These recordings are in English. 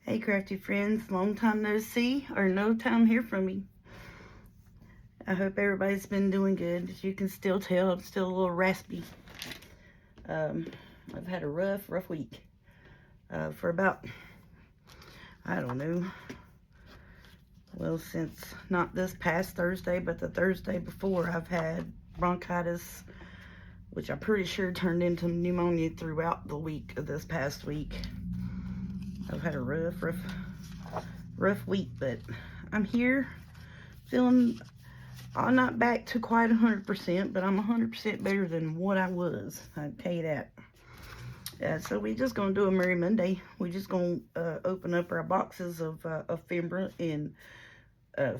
Hey crafty friends, long time no see or no time hear from me. I hope everybody's been doing good. As you can still tell, I'm still a little raspy. I've had a rough week. For about, I don't know, well, since not this past Thursday, but the Thursday before, I've had bronchitis, which I'm pretty sure turned into pneumonia throughout the week of this past week. I've had a rough week, but I'm here feeling, I'm not back to quite 100%, but I'm 100% better than what I was. I tell you that. So we're just gonna do a Merry Monday. We're just gonna open up our boxes of ephemera and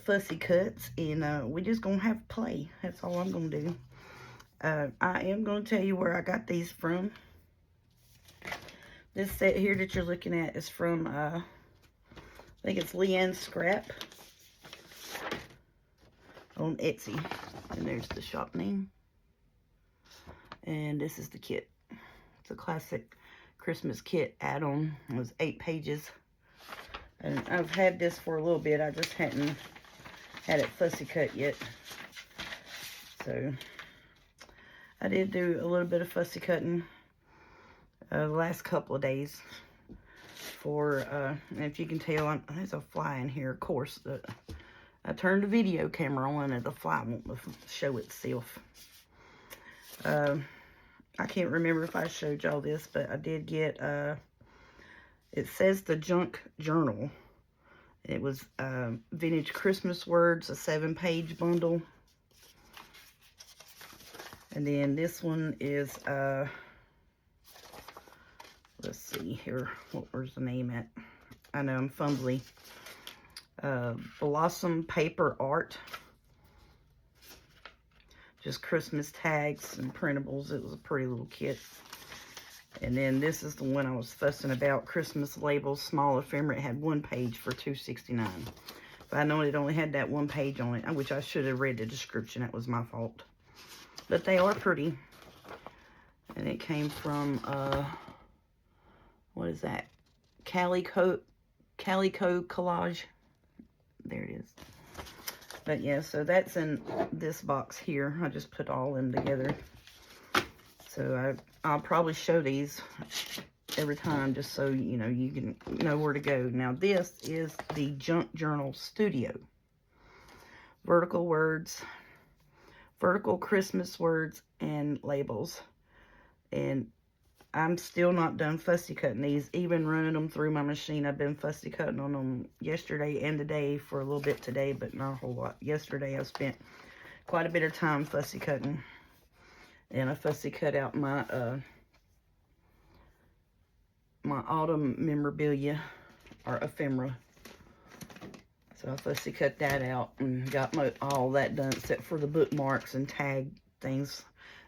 fussy cuts, and we're just gonna have play. That's all I'm gonna do. I am gonna tell you where I got these from. This set here that you're looking at is from I think it's Leanne Scrap on Etsy, and there's the shop name. And this is the kit. It's a classic Christmas kit add-on. It was 8 pages. And I've had this for a little bit. I just hadn't had it fussy cut yet. So I did do a little bit of fussy cutting the last couple of days. For, and if you can tell, there's a fly in here, of course. I turned the video camera on and the fly won't show itself. I can't remember if I showed y'all this, but I did get, it says the Junk Journal. It was Vintage Christmas Words, a 7-page bundle. And then this one is, let's see here, where's the name at? I know I'm fumbly. Blossom Paper Art. Just Christmas tags and printables. It was a pretty little kit. And then this is the one I was fussing about. Christmas Labels, small ephemera. It had 1 page for $2.69. But I know it only had that 1 page on it, which I should have read the description. That was my fault. But they are pretty. And it came from, what is that? Calico Collage. There it is. But yeah, so that's in this box here. I just put all of them together. So I'll probably show these every time just so you know you can know where to go. Now this is the Junk Journal Studio. Vertical words, vertical Christmas words and labels. And I'm still not done fussy cutting these, even running them through my machine. I've been fussy cutting on them yesterday and today, for a little bit today, but not a whole lot. Yesterday I spent quite a bit of time fussy cutting. And I fussy cut out my my autumn memorabilia, or ephemera. So I fussy cut that out and got all that done, except for the bookmarks and tag things.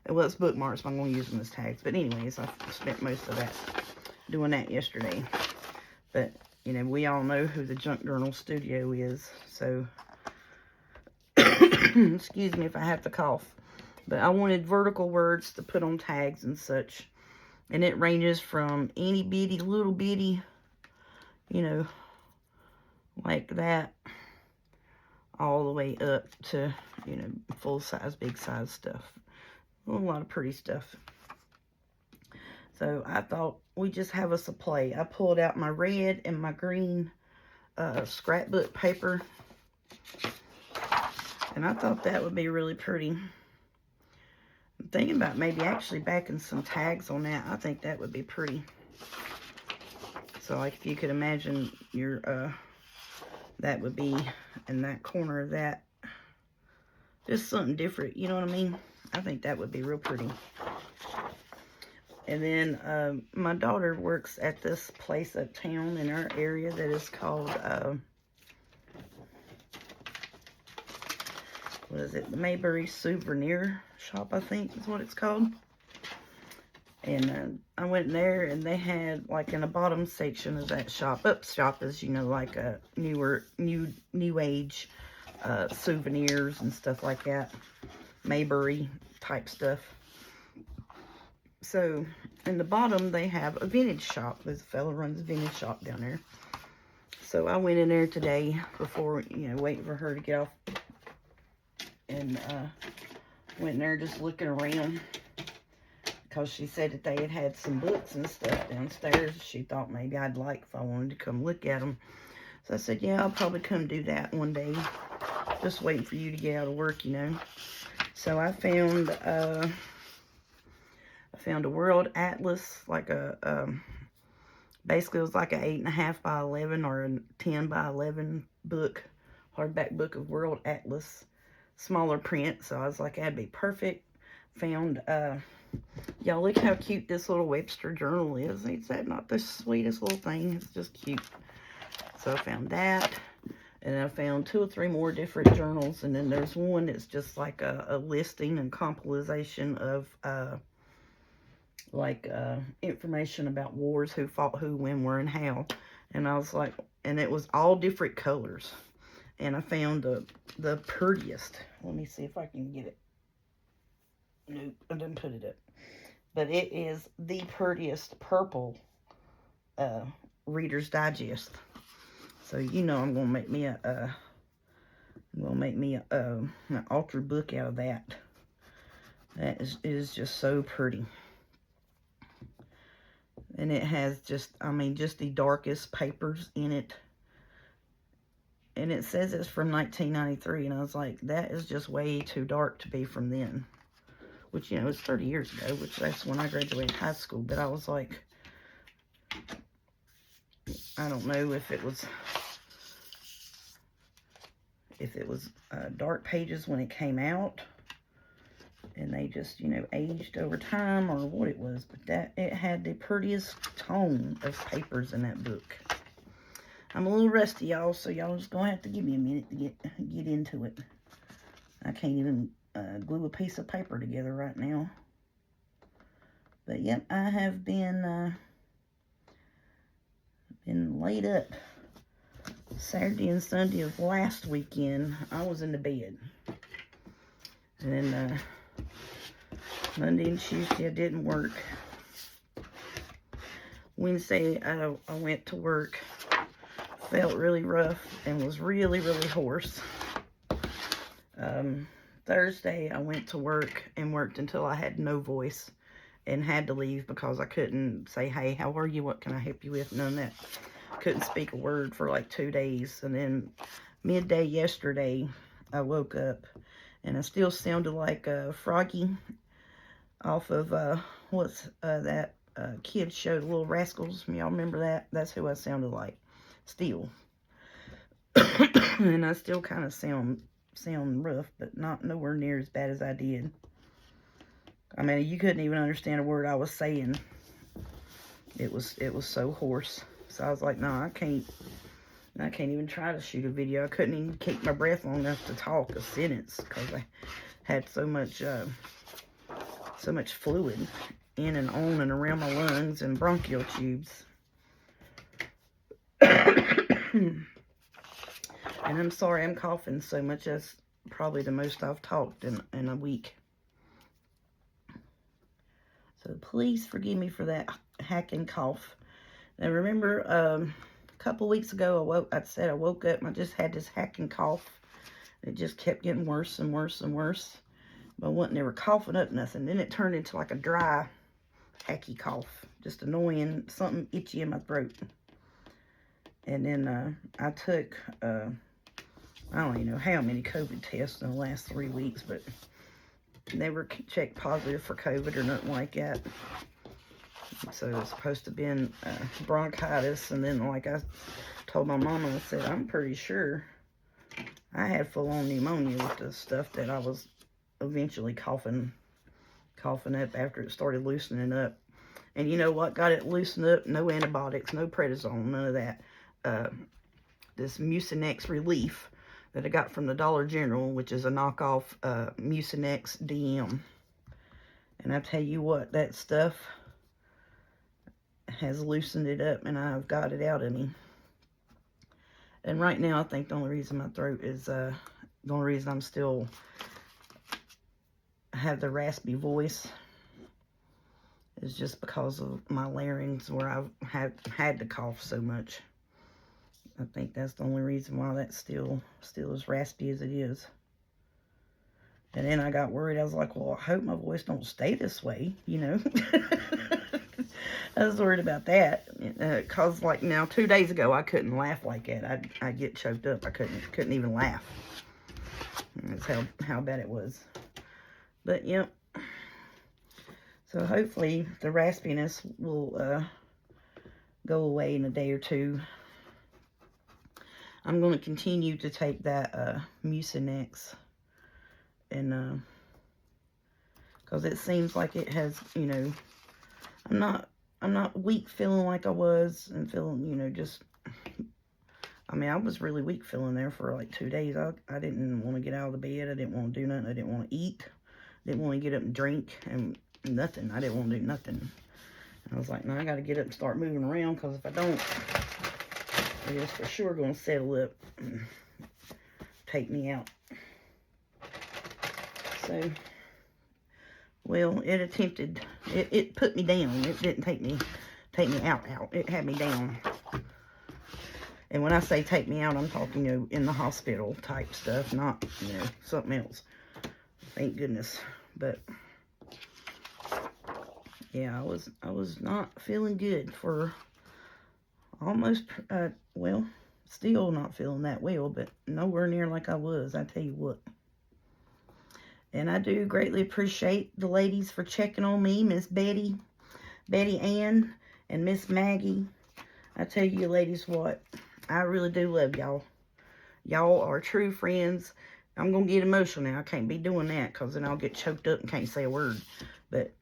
Well, it's bookmarks, but I'm going to use them as tags. But anyways, I spent most of that doing that yesterday. But, you know, we all know who the Junk Journal Studio is. So, excuse me if I have to cough. But I wanted vertical words to put on tags and such. And it ranges from itty bitty, little bitty, you know, like that, all the way up to, you know, full size, big size stuff. A lot of pretty stuff. So I thought we just have us a play. I pulled out my red and my green scrapbook paper. And I thought that would be really pretty. I'm thinking about maybe actually backing some tags on that. I think that would be pretty. So like if you could imagine your, that would be in that corner of that. Just something different, you know what I mean? I think that would be real pretty. And then my daughter works at this place uptown in our area that is called, what is it? The Mayberry Souvenir Shop, I think is what it's called. And I went in there and they had, like, in the bottom section of that shop, shop is, you know, like a new age souvenirs and stuff like that. Mayberry type stuff. So in the bottom they have a vintage shop. There's a fella runs a vintage shop down there. So I went in there today before, you know, waiting for her to get off. And went in there just looking around. Because she said that they had some books and stuff downstairs. She thought maybe I'd like if I wanted to come look at them. So I said, yeah, I'll probably come do that one day. Just waiting for you to get out of work, you know. So I found a World Atlas, like a, basically it was like an 8.5 by 11 or a 10 by 11 book, hardback book of World Atlas, smaller print. So I was like, that'd be perfect. Found, y'all look how cute this little Webster journal is. Is that not the sweetest little thing? It's just cute. So I found that. And I found 2 or 3 more different journals. And then there's one that's just like a listing and compilation of information about wars, who fought who, when, where, and how. And I was like, and it was all different colors. And I found the prettiest. Let me see if I can get it. Nope, I didn't put it up. But it is the prettiest purple Reader's Digest. So you know I'm gonna make me an ultra book out of that. That is just so pretty. And it has just, I mean, just the darkest papers in it. And it says it's from 1993, and I was like, that is just way too dark to be from then. Which, you know, it's 30 years ago, which that's when I graduated high school. But I was like, I don't know if it was dark pages when it came out, and they just, you know, aged over time, or what it was. But that, it had the prettiest tone of papers in that book. I'm a little rusty, y'all, so y'all just gonna have to give me a minute to get into it. I can't even glue a piece of paper together right now. But yep, I have been laid up. Saturday and Sunday of last weekend, I was in the bed. And then Monday and Tuesday I didn't work. Wednesday I went to work. Felt really rough and was really, really hoarse. Thursday I went to work and worked until I had no voice and had to leave because I couldn't say, hey, how are you? What can I help you with? None of that. Couldn't speak a word for like 2 days. And then midday yesterday, I woke up and I still sounded like Froggy off of, what's that kid show, The Little Rascals. Y'all remember that? That's who I sounded like. Still. And I still kind of sound rough, but not nowhere near as bad as I did. I mean, you couldn't even understand a word I was saying. It was so hoarse. So I was like, no, I can't even try to shoot a video. I couldn't even keep my breath long enough to talk a sentence because I had so much fluid in and on and around my lungs and bronchial tubes. And I'm sorry I'm coughing so much. That's probably the most I've talked in a week. So please forgive me for that hacking cough. Now remember, a couple weeks ago, I said I woke up and I just had this hacking cough. It just kept getting worse and worse and worse. But I wasn't never coughing up nothing. Then it turned into like a dry, hacky cough. Just annoying, something itchy in my throat. And then I took, I don't even know how many COVID tests in the last 3 weeks, but never checked positive for COVID or nothing like that. So it's supposed to have been bronchitis. And then, like I told my mama, I said, I'm pretty sure I had full-on pneumonia with the stuff that I was eventually coughing up after it started loosening up. And you know what got it loosened up? No antibiotics, no prednisone, none of that. This Mucinex Relief that I got from the Dollar General, which is a knockoff Mucinex DM. And I tell you what, that stuff has loosened it up, and I've got it out of me. And right now, I think the only reason my throat is, the only reason I'm still have the raspy voice is just because of my larynx, where I've had to cough so much. I think that's the only reason why that's still as raspy as it is. And then I got worried. I was like, well, I hope my voice don't stay this way, you know. I was worried about that. Because, like, now, 2 days ago, I couldn't laugh like that. I'd get choked up. I couldn't even laugh. That's how bad it was. But, yep. So, hopefully, the raspiness will go away in a day or two. I'm going to continue to take that Mucinex. And, because it seems like it has, you know, I'm not weak feeling like I was, and feeling, you know, just, I mean, I was really weak feeling there for like 2 days. I didn't want to get out of the bed. I didn't want to do nothing. I didn't want to eat. I didn't want to get up and drink, and nothing. I didn't want to do nothing. And I was like, no, I got to get up and start moving around, because if I don't, it's for sure going to settle up and take me out. So, well, it attempted, it put me down. It didn't take me out. It had me down. And when I say take me out, I'm talking, you know, in the hospital type stuff, not, you know, something else. Thank goodness. But, yeah, I was not feeling good for almost, well, still not feeling that well, but nowhere near like I was, I tell you what. And I do greatly appreciate the ladies for checking on me. Miss Betty Ann, and Miss Maggie. I tell you ladies what, I really do love y'all. Y'all are true friends. I'm going to get emotional now. I can't be doing that, because then I'll get choked up and can't say a word. But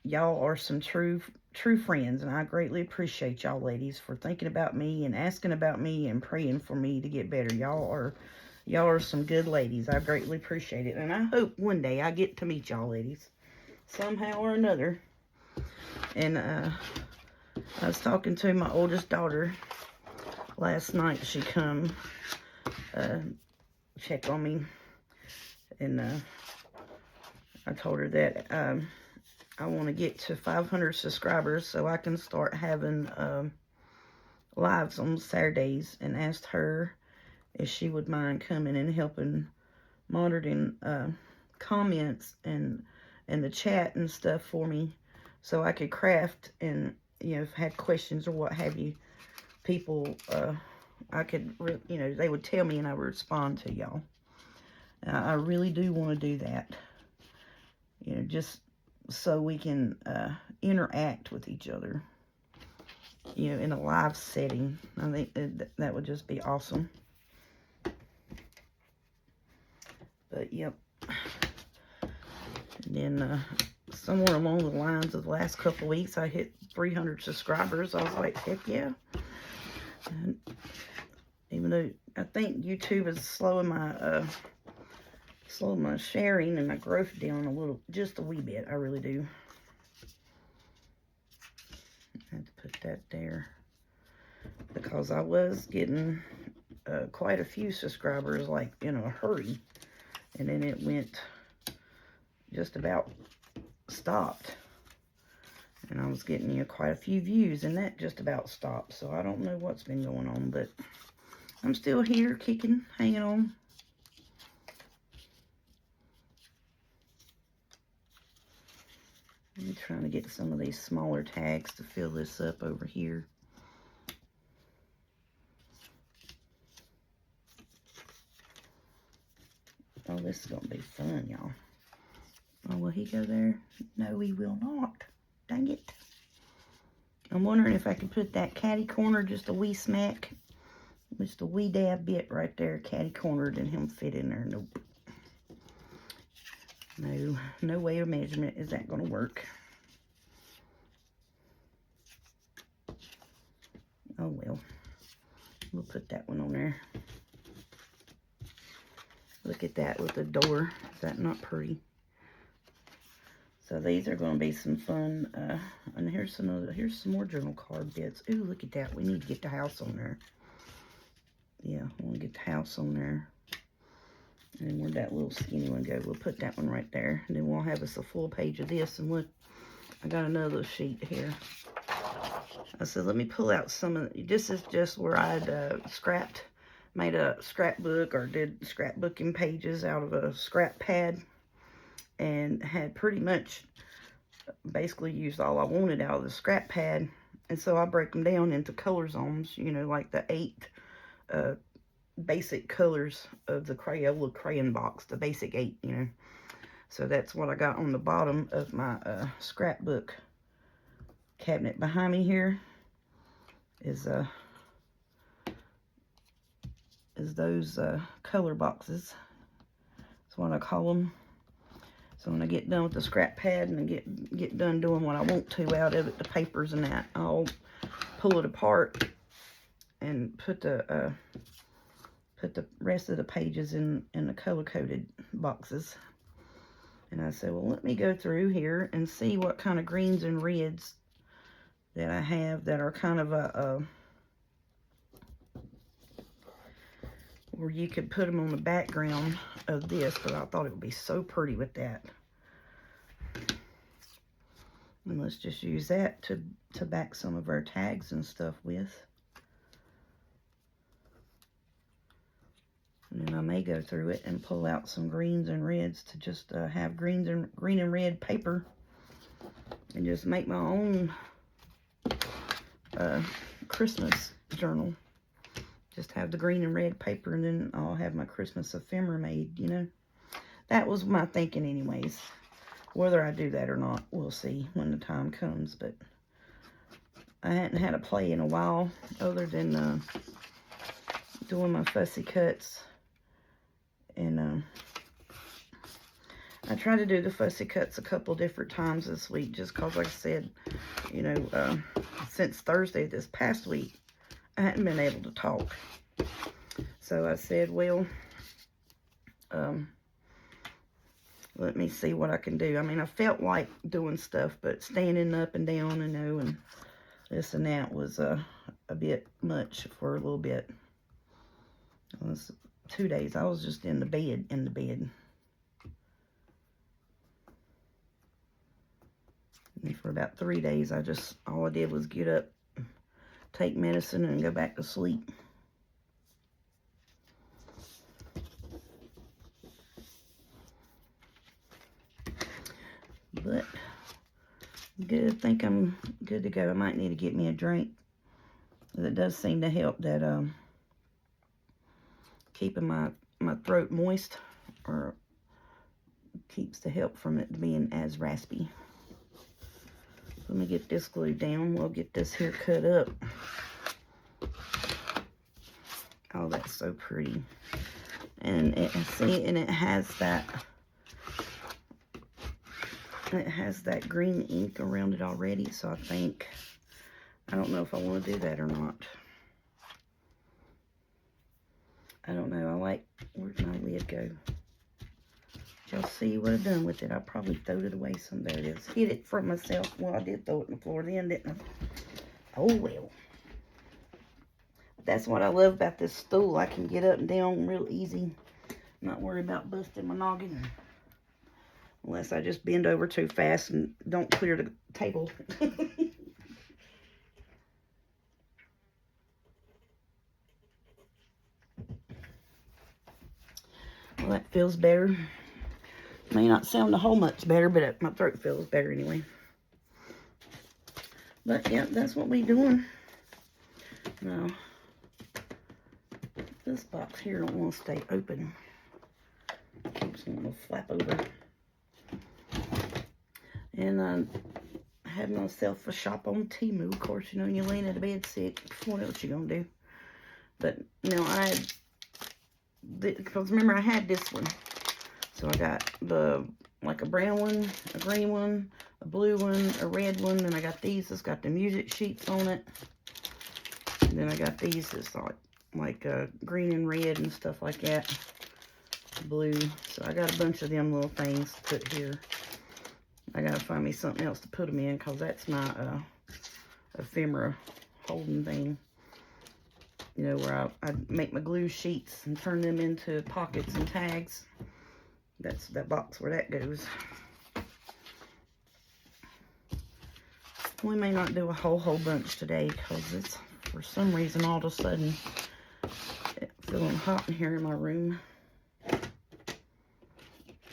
y'all are some true friends, and I greatly appreciate y'all ladies for thinking about me and asking about me and praying for me to get better. Y'all are some good ladies. I greatly appreciate it. And I hope one day I get to meet y'all ladies. Somehow or another. And I was talking to my oldest daughter last night. She come check on me. And I told her that I want to get to 500 subscribers so I can start having lives on Saturdays. And asked her if she would mind coming and helping monitoring comments and the chat and stuff for me, so I could craft, and, you know, if I had questions or what have you, people, I could, you know, they would tell me and I would respond to y'all. I really do want to do that, you know, just so we can interact with each other, you know, in a live setting. I think that would just be awesome. But, yep. And then, somewhere along the lines of the last couple of weeks, I hit 300 subscribers. I was like, heck yeah. And even though I think YouTube is slowing my sharing and my growth down just a wee bit. I really do. I had to put that there, because I was getting quite a few subscribers, like, in a hurry. And then it went, just about stopped. And I was getting, you know, quite a few views, and that just about stopped. So I don't know what's been going on, but I'm still here, kicking, hanging on. I'm trying to get some of these smaller tags to fill this up over here. Oh, this is going to be fun, y'all. Oh, will he go there? No, he will not. Dang it. I'm wondering if I could put that catty corner just a wee smack. Just a wee dab bit right there, catty cornered, and him fit in there. Nope. No way of measurement is that going to work. Oh, well. We'll put that one on there. Look at that with the door. Is that not pretty? So these are going to be some fun. And here's some more journal card bits. Ooh, look at that. We need to get the house on there. Yeah, I want to get the house on there. And where'd that little skinny one go? We'll put that one right there. And then we'll have us a full page of this. And look, I got another sheet here. I said, let me pull out some of, this is just where I'd made a scrapbook or did scrapbooking pages out of a scrap pad, and had pretty much basically used all I wanted out of the scrap pad. And so I break them down into color zones, you know, like the 8 basic colors of the Crayola crayon box, the basic 8, you know. So that's what I got on the bottom of my scrapbook cabinet. Behind me here is those color boxes. That's what I call them. So when I get done with the scrap pad and I get done doing what I want to out of it, the papers and that, I'll pull it apart and put the rest of the pages in the color-coded boxes. And I said, well, let me go through here and see what kind of greens and reds that I have that are kind of where you could put them on the background of this, because I thought it would be so pretty with that. And let's just use that to back some of our tags and stuff with. And then I may go through it and pull out some greens and reds to just have green and red paper, and just make my own Christmas journal. Just have the green and red paper, and then I'll have my Christmas ephemera made, you know. That was my thinking anyways. Whether I do that or not, we'll see when the time comes. But I hadn't had a play in a while, other than doing my fussy cuts. And I tried to do the fussy cuts a couple different times this week, just because, like I said, you know, since Thursday this past week, I hadn't been able to talk. So I said, well, let me see what I can do. I mean, I felt like doing stuff, but standing up and down, you know, and this and that was a bit much for a little bit. It was 2 days. I was just in the bed. And for about 3 days, all I did was get up, take medicine, and go back to sleep. But good. I think I'm good to go. I might need to get me a drink. It does seem to help that keeping my throat moist, or keeps the help from it being as raspy. Let me get this glued down. We'll get this here cut up. Oh, that's so pretty. And it has that green ink around it already, so I don't know if I want to do that or not. I don't know. Where'd my lid go? Y'all see what I've done with it? I probably throwed it away some. There it is. Hid it from myself. Well, I did throw it on the floor then, didn't I? Oh, well. That's what I love about this stool. I can get up and down real easy. Not worry about busting my noggin. Unless I just bend over too fast and don't clear the table. Well, that feels better. May not sound a whole much better, but my throat feels better anyway. But yeah, that's what we doing. Now, this box here don't want to stay open. Keeps wanting to flap over. And I had myself a shop on Temu. Of course, you know, you're laying in the bed sick. What else you gonna do? But now because remember I had this one. So I got like a brown one, a green one, a blue one, a red one, and I got these. It's got the music sheets on it. And then I got these. It's like green and red and stuff like that. Blue. So I got a bunch of them little things to put here. I gotta find me something else to put them in, because that's my ephemera holding thing. You know, where I make my glue sheets and turn them into pockets and tags. That's that box where that goes. we may not do a whole bunch today because it's, for some reason, all of a sudden, it's feeling hot in here in my room.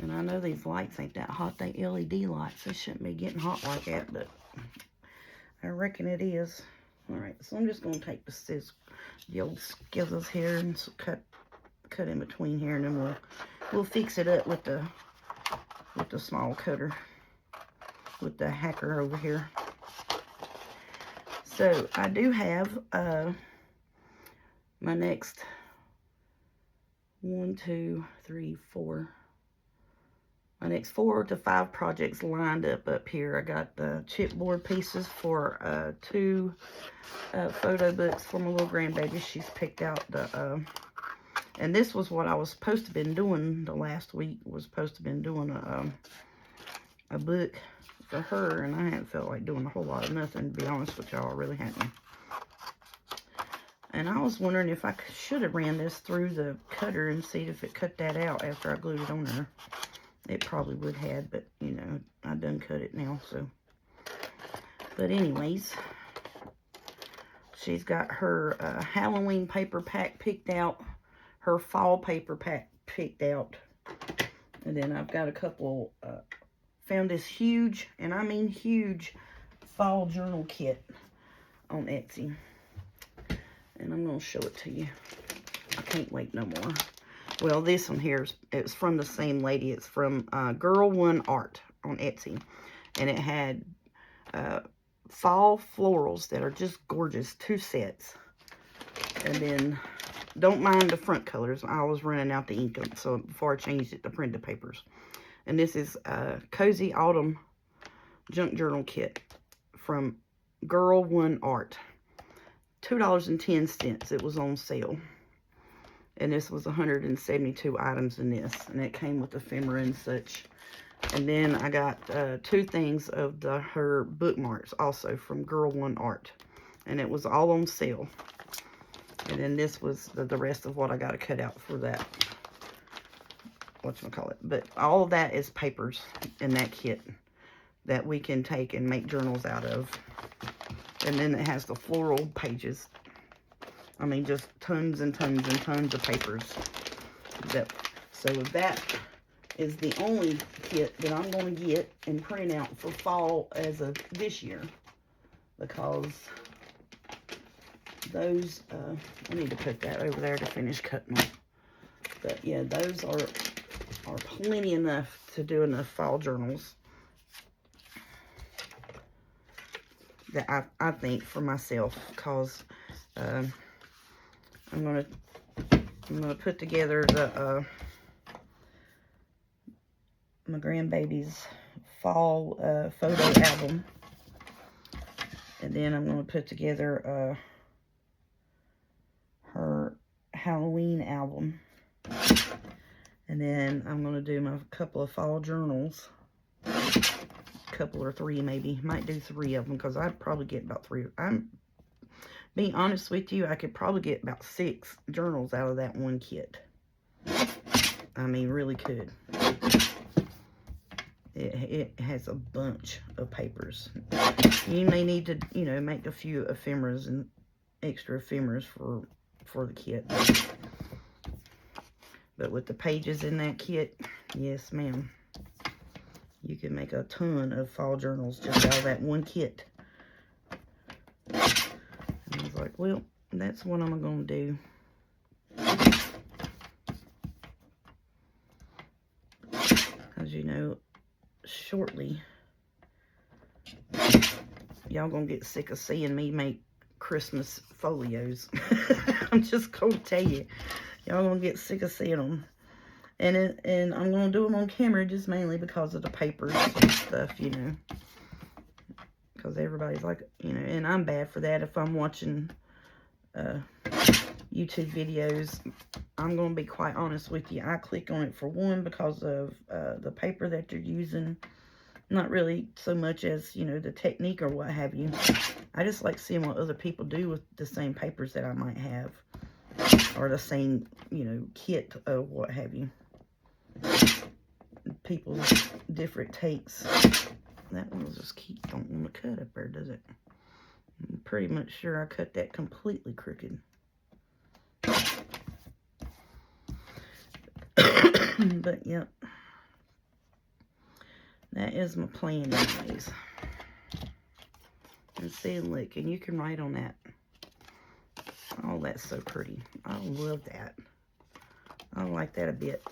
And I know these lights ain't that hot. They LED lights. They shouldn't be getting hot like that, but I reckon it is. Alright, so I'm just going to take the old scissors here and cut in between here, and then we'll fix it up with the small cutter, with the hacker over here. So I do have my next 1, 2, 3, 4. My next 4 to 5 projects lined up here. I got the chipboard pieces for 2 photo books for my little grandbaby. She's picked out the, and this was what I was supposed to have been doing the last week. Was supposed to have been doing a book for her, and I hadn't felt like doing a whole lot of nothing, to be honest with y'all. I really hadn't. And I was wondering if I should have ran this through the cutter and see if it cut that out after I glued it on there. It probably would have, but, you know, I done cut it now, so. But anyways, she's got her Halloween paper pack picked out, her fall paper pack picked out. And then I've got a couple, found this huge, and I mean huge, fall journal kit on Etsy. And I'm going to show it to you. I can't wait no more. Well, this one here, it's from the same lady. It's from Girl One Art on Etsy. And it had fall florals that are just gorgeous. 2 sets. And then, don't mind the front colors. I was running out the ink, so before I changed it to printed papers. And this is Cozy Autumn Junk Journal Kit from Girl One Art. $2.10. It was on sale. And this was 172 items in this. And it came with ephemera and such. And then I got 2 things of her bookmarks also from Girl One Art. And it was all on sale. And then this was the rest of what I got to cut out for that. Whatchamacallit. But all of that is papers in that kit that we can take and make journals out of. And then it has the floral pages. I mean, just tons and tons and tons of papers. So that is the only kit that I'm going to get and print out for fall as of this year. Because those, I need to put that over there to finish cutting them. But yeah, those are plenty enough to do enough fall journals. That I think for myself, because I'm gonna put together the my grandbaby's fall photo album, and then I'm gonna put together her Halloween album, and then I'm gonna do my couple of fall journals. Couple or 3 maybe. Might do 3 of them because I'd probably get about 3. I'm being honest with you, I could probably get about 6 journals out of that one kit. I mean, really could. It has a bunch of papers. You may need to, you know, make a few ephemeras and extra ephemeras for the kit. But with the pages in that kit, yes ma'am. You can make a ton of fall journals just out of that one kit. And I was like, well, that's what I'm going to do. Because, you know, shortly, y'all going to get sick of seeing me make Christmas folios. I'm just going to tell you. Y'all going to get sick of seeing them. And I'm going to do them on camera just mainly because of the papers and stuff, you know. Because everybody's like, you know, and I'm bad for that. If I'm watching YouTube videos, I'm going to be quite honest with you. I click on it for one because of the paper that they're using. Not really so much as, you know, the technique or what have you. I just like seeing what other people do with the same papers that I might have. Or the same, you know, kit of what have you. People's different takes That one just don't want to cut up there, does it? I'm pretty much sure I cut that completely crooked. But, yep. That is my plan anyways. And see, look, and you can write on that. Oh, that's so pretty. I love that. I like that a bit.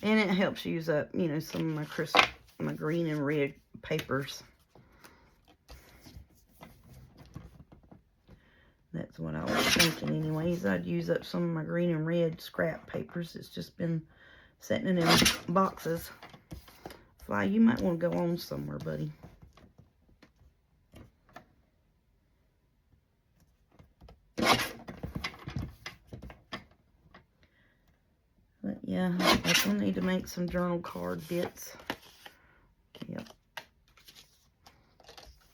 And it helps use up, you know, some of my green and red papers. That's what I was thinking anyways. I'd use up some of my green and red scrap papers. It's just been sitting in them boxes. Fly, you might want to go on somewhere, buddy. But yeah, I still need to make some journal card bits. Yep.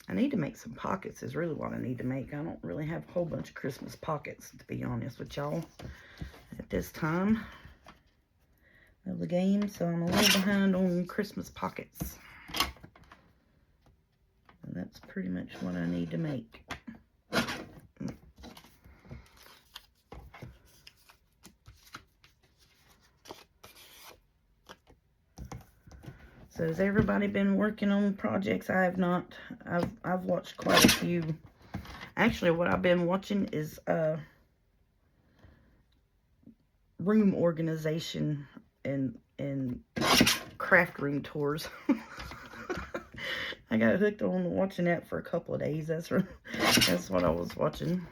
I need to make some pockets is really what I need to make. I don't really have a whole bunch of Christmas pockets, to be honest with y'all, at this time of the game. So I'm a little behind on Christmas pockets. And that's pretty much what I need to make. So has everybody been working on projects? I have not. I've watched quite a few. Actually, what I've been watching is room organization and craft room tours. I got hooked on watching that for a couple of days. That's what I was watching.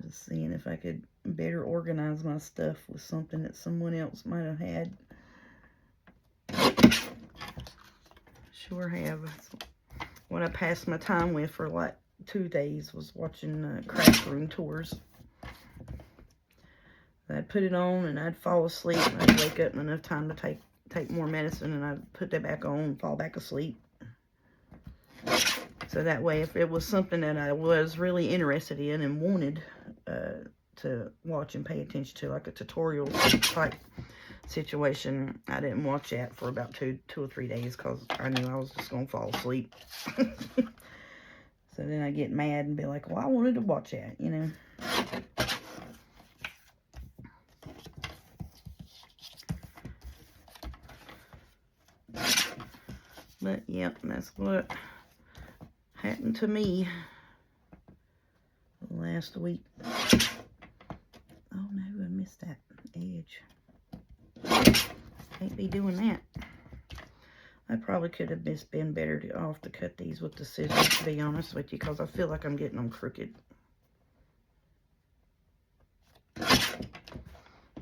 Just seeing if I could better organize my stuff with something that someone else might have had. Sure have. That's what I passed my time with for like 2 days, was watching craft room tours. I'd put it on and I'd fall asleep. And I'd wake up in enough time to take more medicine, and I'd put that back on and fall back asleep. So that way, if it was something that I was really interested in and wanted to watch and pay attention to, like a tutorial type situation, I didn't watch that for about two or 3 days because I knew I was just going to fall asleep. So then I get mad and be like, well, I wanted to watch that, you know. But, yep, that's what happened to me last week. Oh, no, I missed that edge. Can't be doing that. I probably could have just been better off to cut these with the scissors, to be honest with you, because I feel like I'm getting them crooked.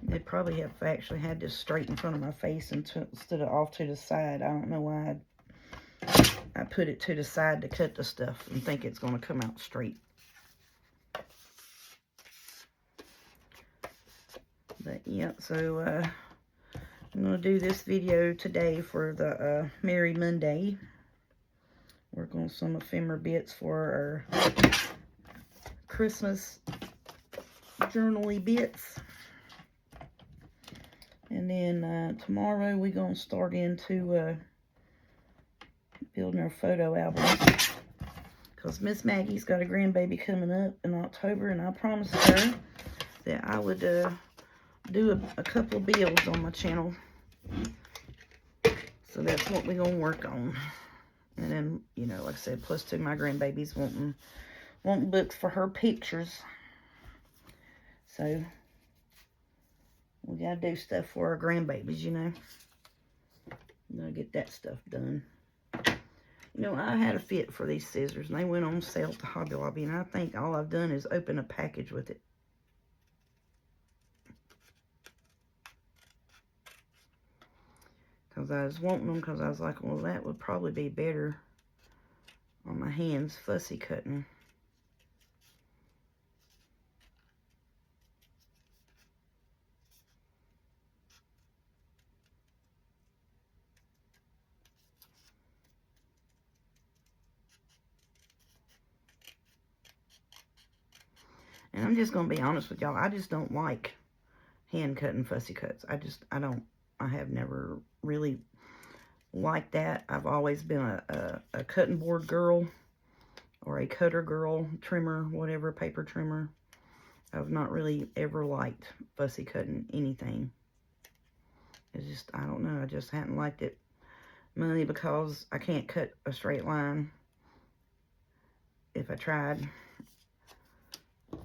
They probably have actually had this straight in front of my face instead of off to the side. I don't know why I put it to the side to cut the stuff and think it's going to come out straight. But yeah, so I'm going to do this video today for the Merry Monday. Work on some ephemera bits for our Christmas journaly bits. And then tomorrow we're going to start into building our photo albums. Because Miss Maggie's got a grandbaby coming up in October, and I promised her that I would do a couple of builds on my channel. So that's what we're going to work on. And then, you know, like I said, plus two, my grandbabies wanting books for her pictures. So we got to do stuff for our grandbabies, you know. Gotta get that stuff done. You know, I had a fit for these scissors, and they went on sale to Hobby Lobby, and I think all I've done is open a package with it. Because I was wanting them, because I was like, well, that would probably be better on my hands, fussy cutting. And I'm just going to be honest with y'all. I just don't like hand cutting fussy cuts. I don't. I have never really liked that. I've always been a cutting board girl, or a cutter girl, trimmer, whatever, paper trimmer. I've not really ever liked fussy cutting anything. It's just, I don't know, I just hadn't liked it. Mainly because I can't cut a straight line if I tried.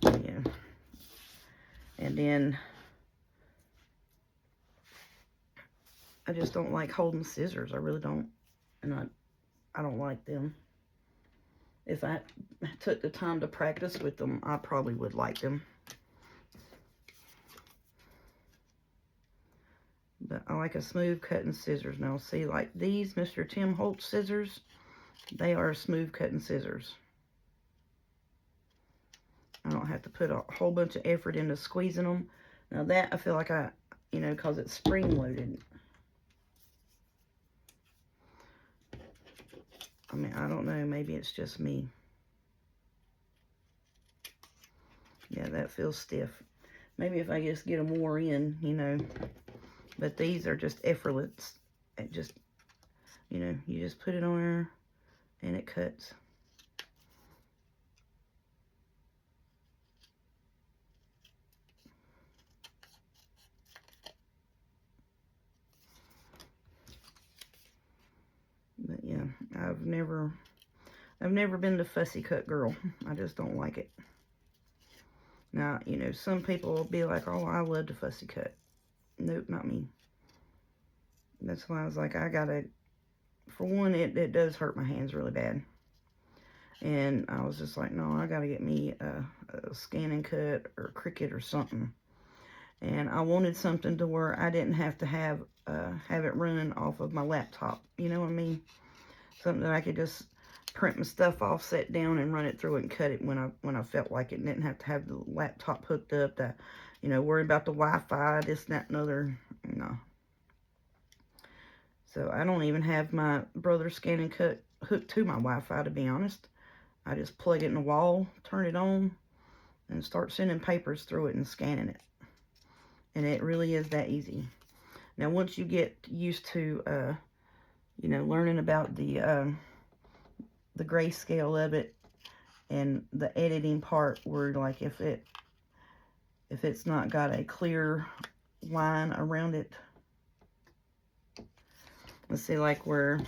Yeah. And then I just don't like holding scissors. I really don't. And I don't like them. If I took the time to practice with them, I probably would like them. But I like a smooth cutting scissors. Now, see, like these Mr. Tim Holtz scissors, they are smooth cutting scissors. I don't have to put a whole bunch of effort into squeezing them. Now that, I feel like you know, because it's spring loaded. I mean, I don't know. Maybe it's just me. Yeah, that feels stiff. Maybe if I just get them more in, you know. But these are just effortless. It just, you know, you just put it on there and it cuts. But yeah, I've never been the fussy cut girl. I just don't like it. Now, you know, some people will be like, oh, I love to fussy cut. Nope, not me. That's why I was like, for one, it does hurt my hands really bad. And I was just like, no, I gotta get me a Scan & Cut or Cricut or something. And I wanted something to where I didn't have to have it running off of my laptop. You know what I mean? Something that I could just print my stuff off, sit down, and run it through it and cut it when I felt like it. And didn't have to have the laptop hooked up to, you know, worry about the Wi-Fi, this, that, and other. No. So I don't even have my brother's Scan & Cut hooked to my Wi-Fi, to be honest. I just plug it in the wall, turn it on, and start sending papers through it and scanning it. And it really is that easy. Now, once you get used to, you know, learning about the grayscale of it and the editing part, where like if it's not got a clear line around it, let's see, like where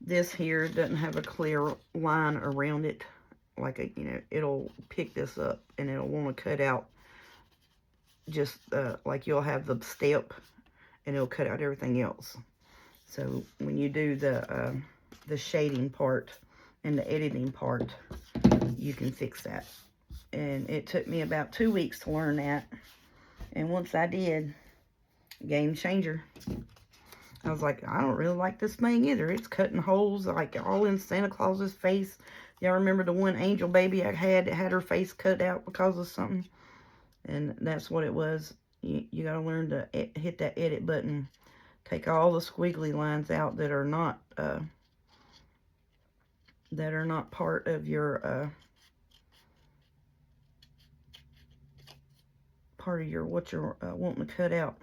this here doesn't have a clear line around it, like you know, it'll pick this up and it'll want to cut out just like you'll have the step and it'll cut out everything else. So when you do the shading part and the editing part, you can fix that. And it took me about 2 weeks to learn that. And once I did, game changer. I was like, I don't really like this thing either. It's cutting holes like all in Santa Claus's face. Y'all remember the one angel baby I had that had her face cut out because of something? And that's what it was. You got to learn to hit that edit button. Take all the squiggly lines out that are not part of your what you're wanting to cut out,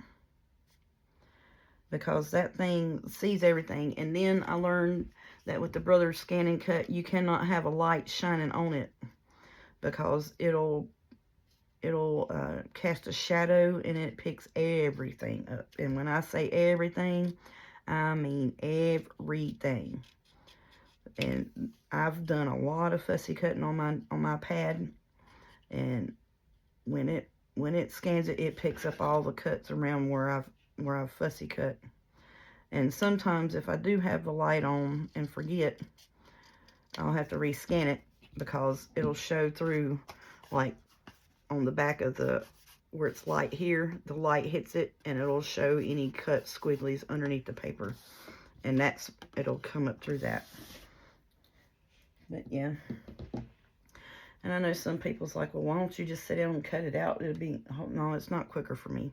because that thing sees everything. And then I learned that with the Brothers Scan & Cut, you cannot have a light shining on it, because it'll cast a shadow and it picks everything up. And when I say everything, I mean everything. And I've done a lot of fussy cutting on my pad, and when it scans it, it picks up all the cuts around where I've fussy cut. And sometimes if I do have the light on and forget, I'll have to rescan it, because it'll show through, like on the back of where it's light here, the light hits it and it'll show any cut squigglies underneath the paper, and it'll come up through that. But yeah. And I know some people's like, well, why don't you just sit down and cut it out? No, it's not quicker for me.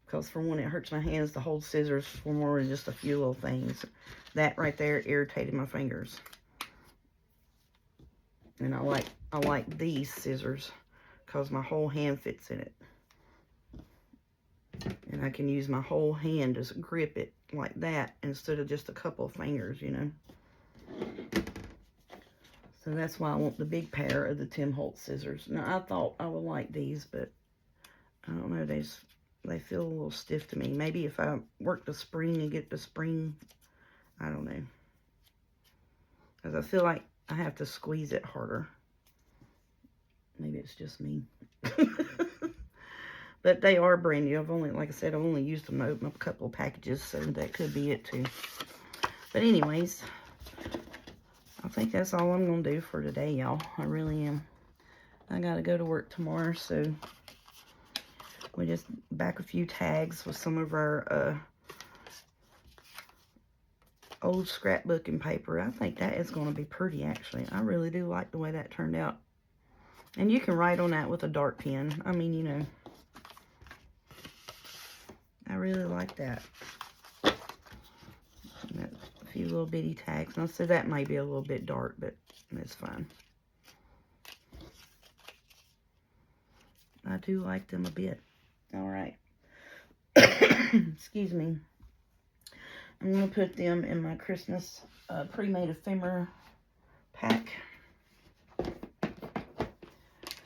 Because for one, it hurts my hands to hold scissors for more than just a few little things. That right there irritated my fingers. And I like these scissors because my whole hand fits in it. And I can use my whole hand to grip it like that instead of just a couple of fingers, you know. So that's why I want the big pair of the Tim Holtz scissors. Now, I thought I would like these, but I don't know. They feel a little stiff to me. Maybe if I work the spring and get the spring, I don't know. Because I feel like I have to squeeze it harder. Maybe it's just me. But they are brand new. Like I said, I've only used them to open up a couple of packages, so that could be it too. But anyways, I think that's all I'm going to do for today, y'all. I really am. I got to go to work tomorrow, so we just back a few tags with some of our old scrapbooking paper. I think that is going to be pretty, actually. I really do like the way that turned out. And you can write on that with a dark pen. I mean, you know, I really like that. And a few little bitty tags. Now, so that may be a little bit dark, but it's fine. I do like them a bit. All right. Excuse me. I'm going to put them in my Christmas pre-made ephemera pack.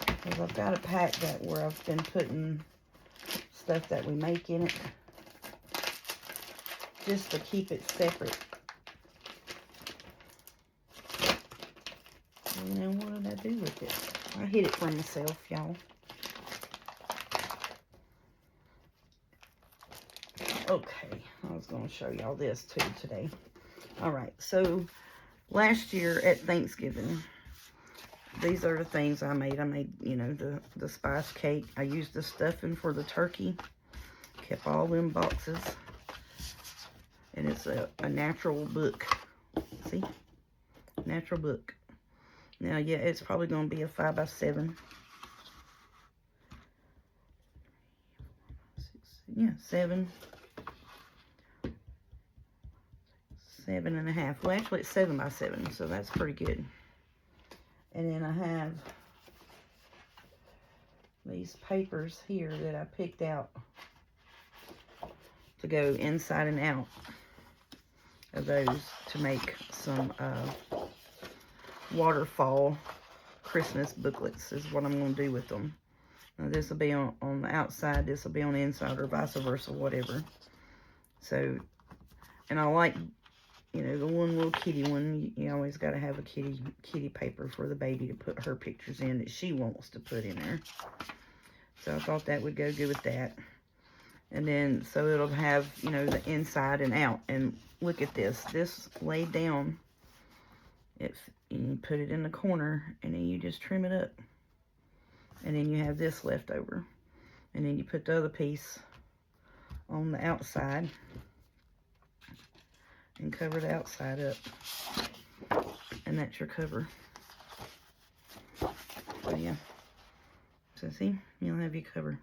Because I've got a pack where I've been putting stuff that we make in it. Just to keep it separate. And then what did I do with it? I hid it from myself, y'all. Okay, I was going to show y'all this too today. Alright, so last year at Thanksgiving, these are the things I made. I made, you know, the spice cake. I used the stuffing for the turkey. Kept all them boxes. And it's a natural book. See? Natural book. Now, yeah, it's probably going to be a 5x7. Yeah, 7. 7.5. Well, actually, it's 7x7, so that's pretty good. And then I have these papers here that I picked out to go inside and out of those to make some waterfall Christmas booklets is what I'm going to do with them. Now, this will be on the outside, this will be on the inside, or vice versa, whatever. So, and I like, you know, the one little kitty one, you always got to have a kitty paper for the baby to put her pictures in that she wants to put in there. So I thought that would go good with that. And then, so it'll have, you know, the inside and out. And look at this. This laid down. You put it in the corner, and then you just trim it up. And then you have this left over. And then you put the other piece on the outside. And cover the outside up. And that's your cover. So, yeah. So, see? You'll have your cover.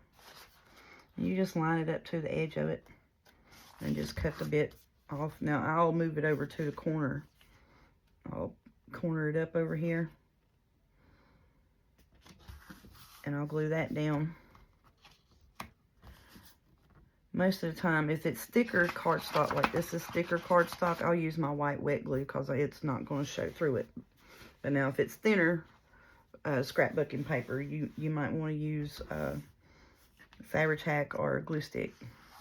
You just line it up to the edge of it and just cut the bit off. Now, I'll move it over to the corner. I'll corner it up over here. And I'll glue that down. Most of the time, if it's thicker cardstock, like this is thicker cardstock, I'll use my white wet glue because it's not going to show through it. But now, if it's thinner scrapbooking paper, you might want to use Fabri-Tac or glue stick.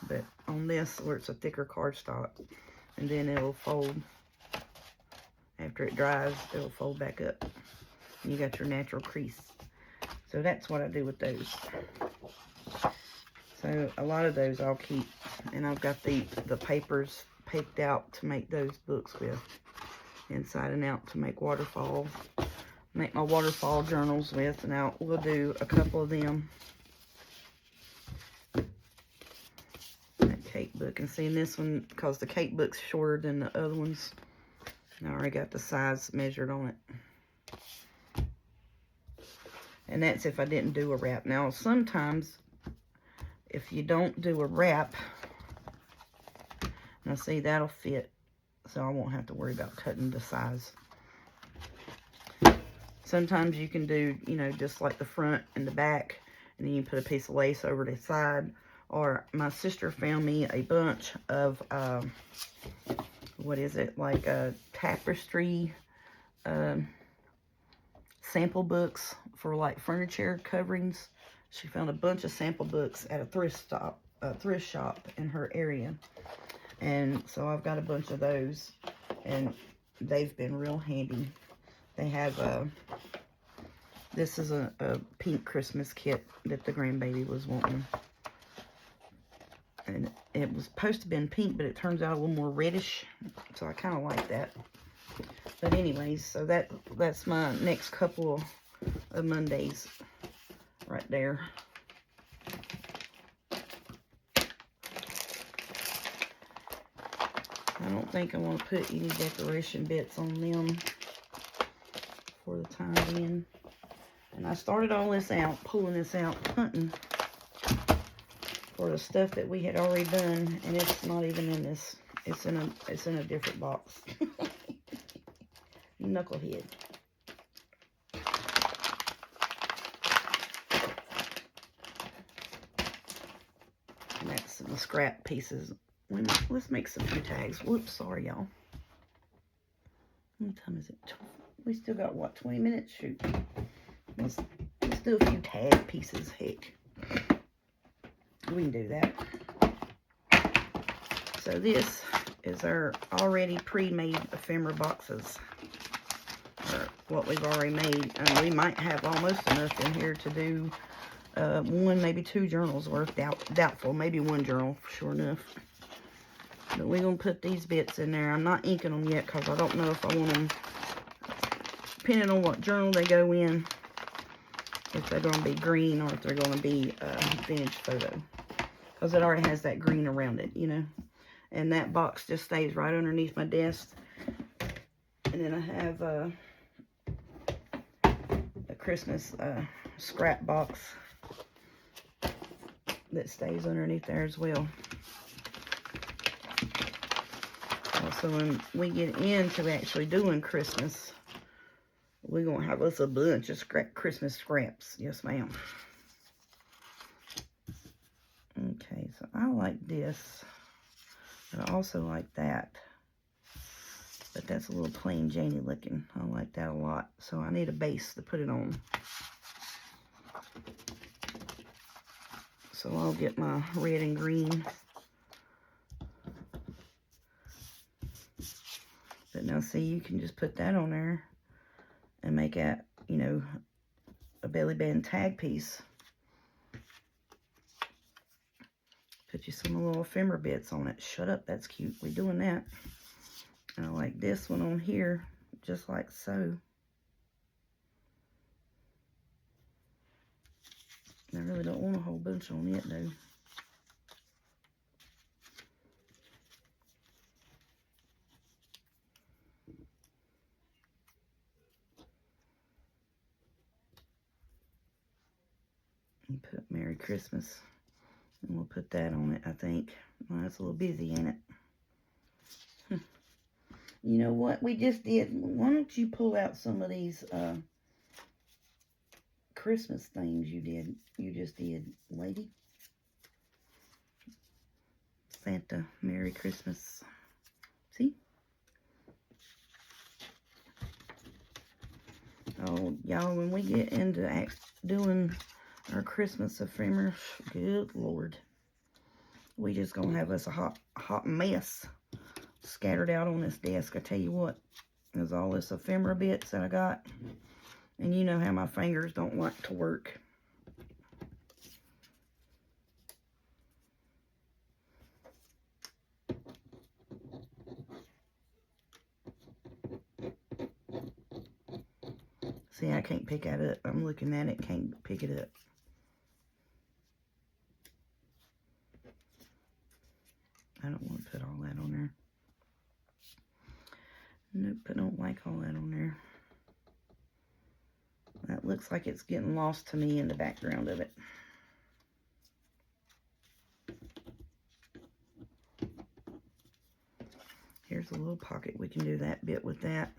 But on this, where it's a thicker cardstock, and then it'll fold. After it dries, it'll fold back up. And you got your natural crease. So that's what I do with those. So a lot of those I'll keep. And I've got the papers picked out to make those books with. Inside and out to make waterfall. Make my waterfall journals with. And we'll do a couple of them. That cake book. And seeing this one, because the cake book's shorter than the other ones. I already got the size measured on it. And that's if I didn't do a wrap. Now, sometimes, if you don't do a wrap, now see, that'll fit. So I won't have to worry about cutting the size. Sometimes you can do, you know, just like the front and the back. And then you put a piece of lace over the side. or my sister found me a bunch of, what is it, like a tapestry sample books for like furniture coverings. She found a bunch of sample books at a thrift shop in her area. And so I've got a bunch of those, and they've been real handy. They have this is a pink Christmas kit that the grandbaby was wanting. And it was supposed to have been pink, but it turns out a little more reddish. So I kind of like that. But anyways, so that's my next couple of Mondays right there. I don't think I want to put any decoration bits on them for the time being. And I started all this out, pulling this out, hunting for the stuff that we had already done, and it's not even in this. It's in a different box. Knucklehead. And that's some scrap pieces. Let's make some few tags. Whoops, sorry, y'all. What time is it? We still got, what, 20 minutes? Shoot. Let's do a few tag pieces. Heck. We can do that. So this is our already pre-made ephemera boxes. Or what we've already made. And we might have almost enough in here to do one, maybe 2 journals worth. Doubtful. Maybe 1 journal, sure enough. But we're going to put these bits in there. I'm not inking them yet because I don't know if I want them, depending on what journal they go in, if they're going to be green or if they're going to be vintage photo. Because it already has that green around it, you know. And that box just stays right underneath my desk. And then I have a Christmas scrap box that stays underneath there as well. So when we get into actually doing Christmas, we're going to have us a bunch of Christmas scraps. Yes, ma'am. Okay, so I like this. But I also like that. But that's a little plain Janie looking. I like that a lot. So I need a base to put it on. So I'll get my red and green. But now see, you can just put that on there and make it, you know, a belly band tag piece. Put you some little ephemera bits on it. Shut up, that's cute. We're doing that. And I like this one on here, just like so. I really don't want a whole bunch on it though. You put Merry Christmas. And we'll put that on it, I think. Well, that's a little busy, ain't it? You know what we just did? Why don't you pull out some of these Christmas things you just did, lady? Santa, Merry Christmas. See? Oh, y'all, when we get into doing our Christmas ephemera, good Lord. We just gonna have us a hot mess scattered out on this desk. I tell you what, there's all this ephemera bits that I got. And you know how my fingers don't like to work. See, I can't pick it up. I'm looking at it, can't pick it up. I don't want to put all that on there. Nope, I don't like all that on there. That looks like it's getting lost to me in the background of it. Here's a little pocket. We can do that bit with that.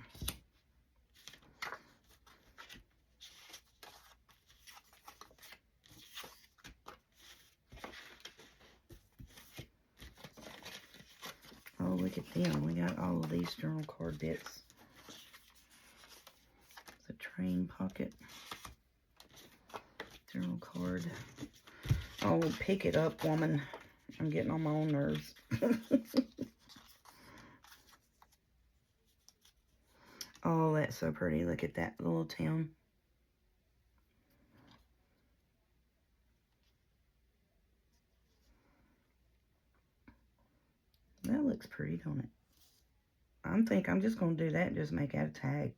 look at them. We got all of these journal card bits. The train pocket. Journal card. Oh, pick it up, woman. I'm getting on my own nerves. Oh, that's so pretty. Look at that little town. That looks pretty, don't it? I'm just going to do that and just make out a tag.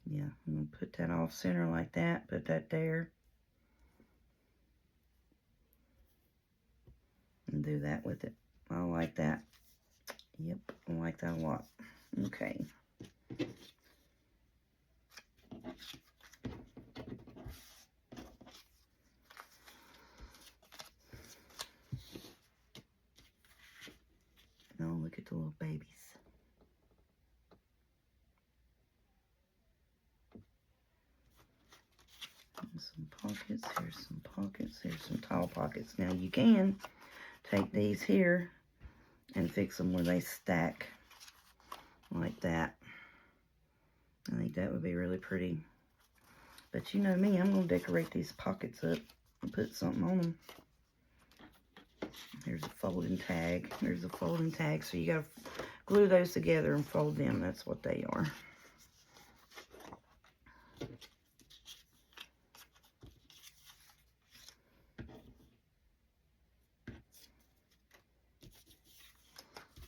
Yeah, I'm going to put that off center like that. Put that there. And do that with it. I like that. Yep, I like that a lot. Okay. Now look at the little babies. Some pockets. Here's some pockets. Here's some tall pockets. Now you can take these here and fix them where they stack like that. I think that would be really pretty. But you know me, I'm going to decorate these pockets up and put something on them. Here's a folding tag. There's a folding tag. So you got to glue those together and fold them. That's what they are.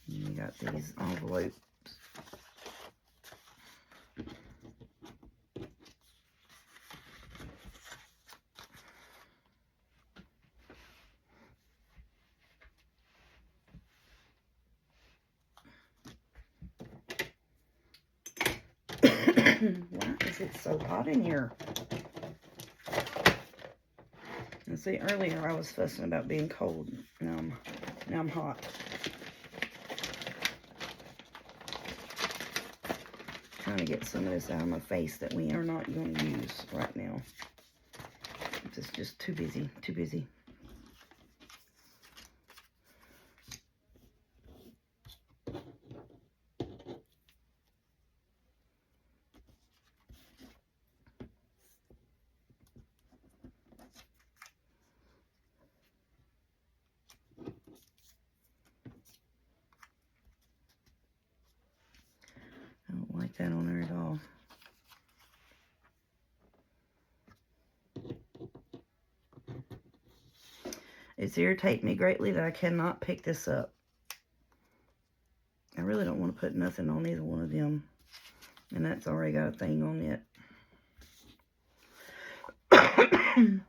And you got these envelopes. Why is it so hot in here? And see, earlier I was fussing about being cold. Now I'm hot. Trying to get some of this out of my face that we are not going to use right now. It's just too busy, too busy. I don't like that on there at all. It's irritating me greatly that I cannot pick this up. I really don't want to put nothing on either one of them. And that's already got a thing on it. If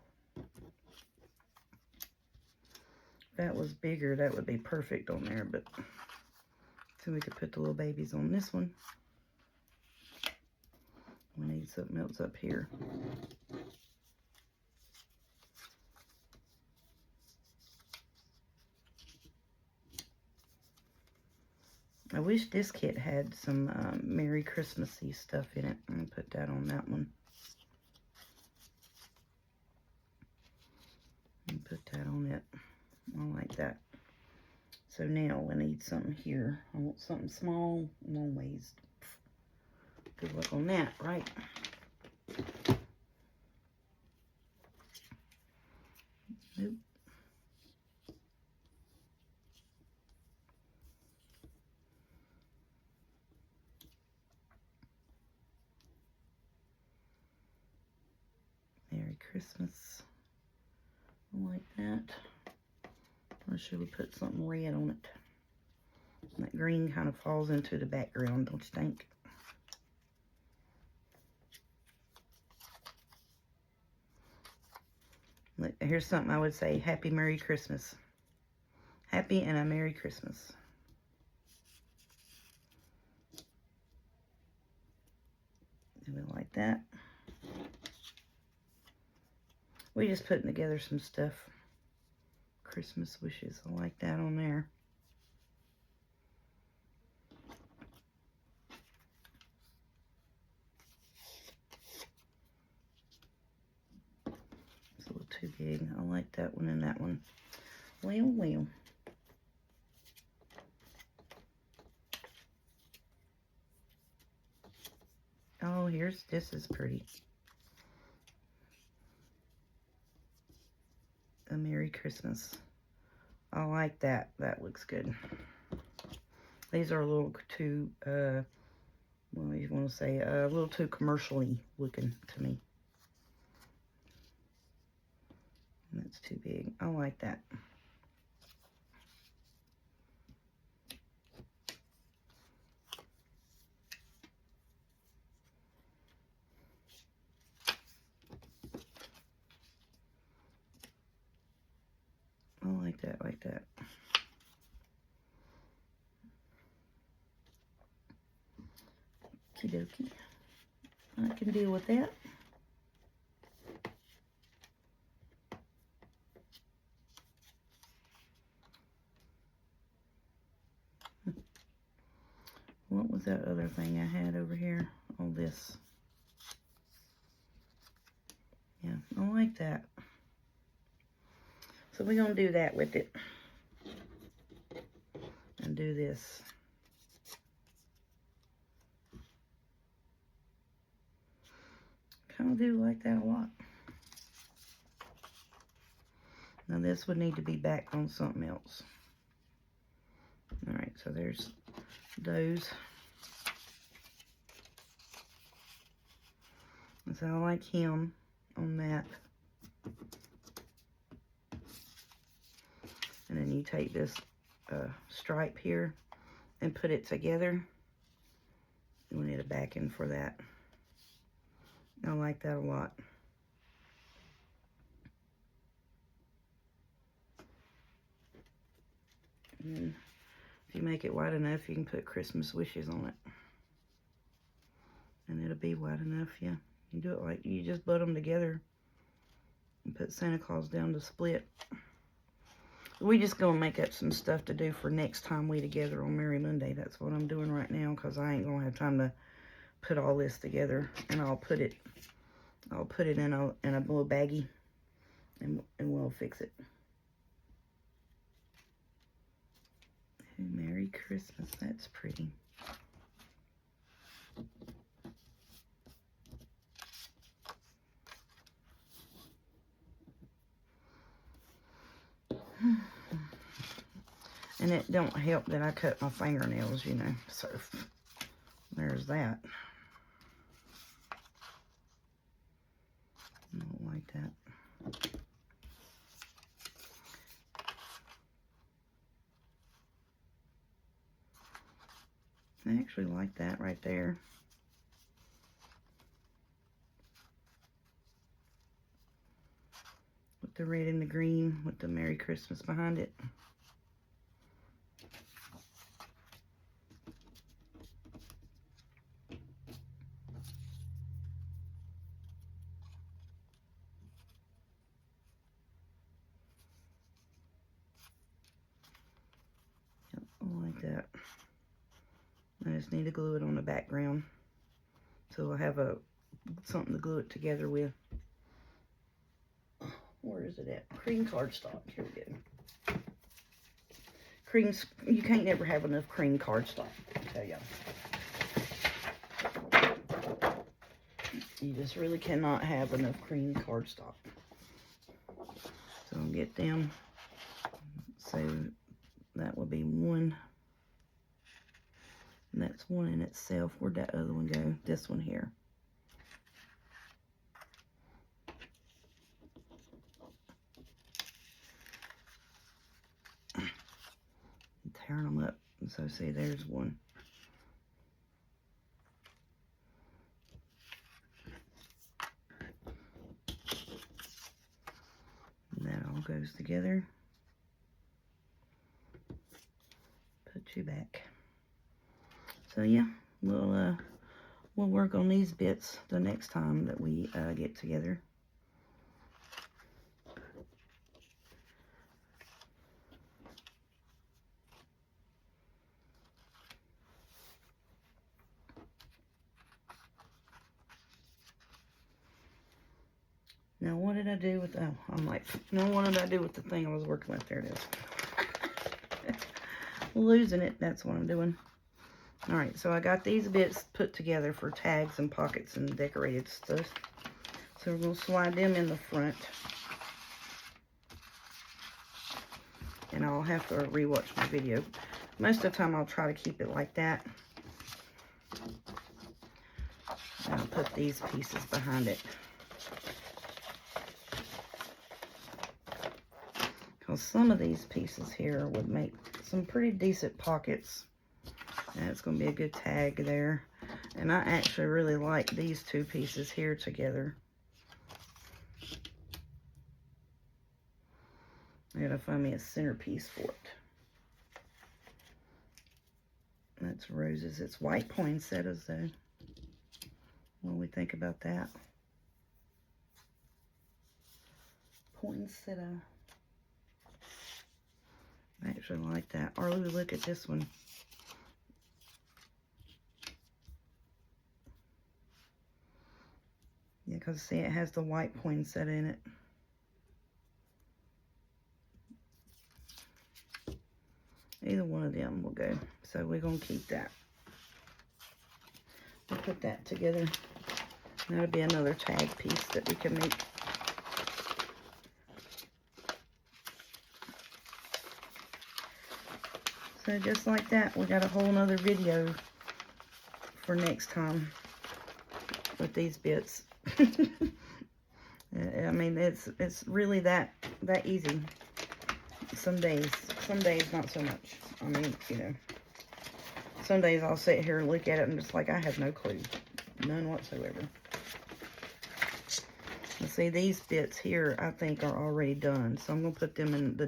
that was bigger, that would be perfect on there. But so we could put the little babies on this one. We need something else up here. I wish this kit had some Merry Christmassy stuff in it. I'm going to put that on that one. And put that on it. I like that. So now we need something here. I want something small, long ways. Good luck on that, right? Nope. Merry Christmas. I like that. Or should we put something red on it? That green kind of falls into the background, don't you think? Look, here's something I would say. Happy Merry Christmas. Happy and a Merry Christmas. Do it like that. We just putting together some stuff. Christmas wishes. I like that on there. too big. I like that one and that one. Well. Oh, this is pretty. A Merry Christmas. I like that. That looks good. These are a little too, well, you want to say, a little too commercially looking to me. That's too big. I like that. I like that, like that. Okie dokie. I can deal with that. What was that other thing I had over here? Oh, this. Yeah, I like that. So we're going to do that with it. And do this. Kind of do like that a lot. Now this would need to be back on something else. Alright, so there's those. So I like him on that. And then you take this stripe here and put it together. We need a backing for that. I like that a lot. And then if you make it wide enough, you can put Christmas wishes on it. And it'll be wide enough, yeah. You do it like, you just butt them together and put Santa Claus down to split. We just gonna make up some stuff to do for next time we together on Merry Monday. That's what I'm doing right now, because I ain't gonna have time to put all this together. And I'll put it in a little baggie, and we'll fix it. Merry Christmas. That's pretty. And it don't help that I cut my fingernails, you know. So there's that. I don't like that. I actually like that right there. With the red and the green, with the Merry Christmas behind it. Yep, I like that. I just need to glue it on the background, so I'll have something to glue it together with. Where is it at? Cream cardstock. Here we go. You can't never have enough cream cardstock, I tell you. You just really cannot have enough cream cardstock. So I'll get them. So that would be one. And that's one in itself. Where'd that other one go? This one here. Tearing them up. So see, there's one. And that all goes together. Put you back. So yeah, we'll work on these bits the next time that we get together. Now, what did I do with, oh, I'm like, no, what did I do with the thing I was working with? There it is. Losing it, that's what I'm doing. Alright, so I got these bits put together for tags and pockets and decorated stuff. So we're going to slide them in the front. And I'll have to rewatch my video. Most of the time I'll try to keep it like that. And I'll put these pieces behind it. Because some of these pieces here would make some pretty decent pockets. And it's going to be a good tag there. And I actually really like these two pieces here together. I gotta find me a centerpiece for it. That's roses. It's white poinsettias though. What do we think about that? Poinsettia. I actually like that. Or look at this one. Yeah, because see, it has the white poinsettia in it. Either one of them will go. So we're going to keep that. We'll put that together. That'll be another tag piece that we can make. So just like that, we got a whole nother video for next time with these bits. I mean, it's really that easy. Some days not so much. I mean, you know, some days I'll sit here and look at it and just like, I have no clue. None whatsoever. And see, these bits here, I think, are already done. So I'm going to put them in the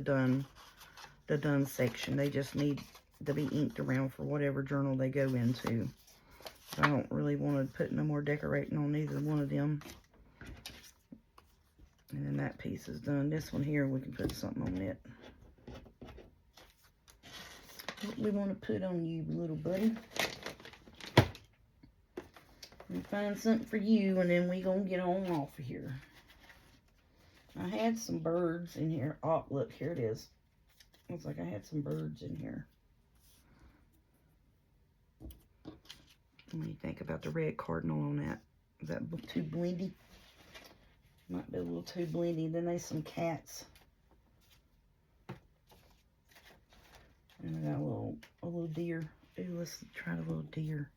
done section. They just need to be inked around for whatever journal they go into. So I don't really want to put no more decorating on either one of them. And then that piece is done. This one here, we can put something on it. What we want to put on you, little buddy? And find something for you, and then we gonna get on off of here. I had some birds in here. Oh, look, here it is. Looks like I had some birds in here. What do you think about the red cardinal on that? Is that too blendy? Might be a little too blendy. Then there's some cats. And I got a little deer. Ooh, let's try the little deer.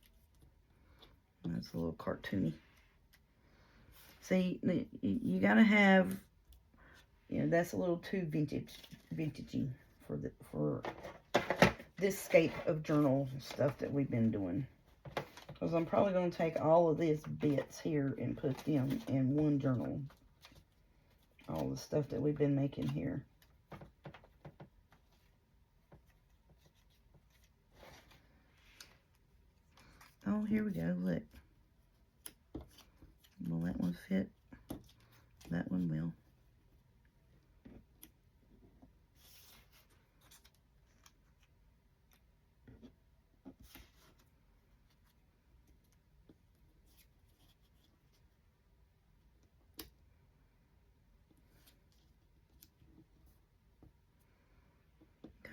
That's a little cartoony. See, you gotta have, you know, that's a little too vintagey for this scape of journal stuff that we've been doing. Because I'm probably going to take all of these bits here and put them in one journal. All the stuff that we've been making here. Oh, here we go, look. Will that one fit? That one will.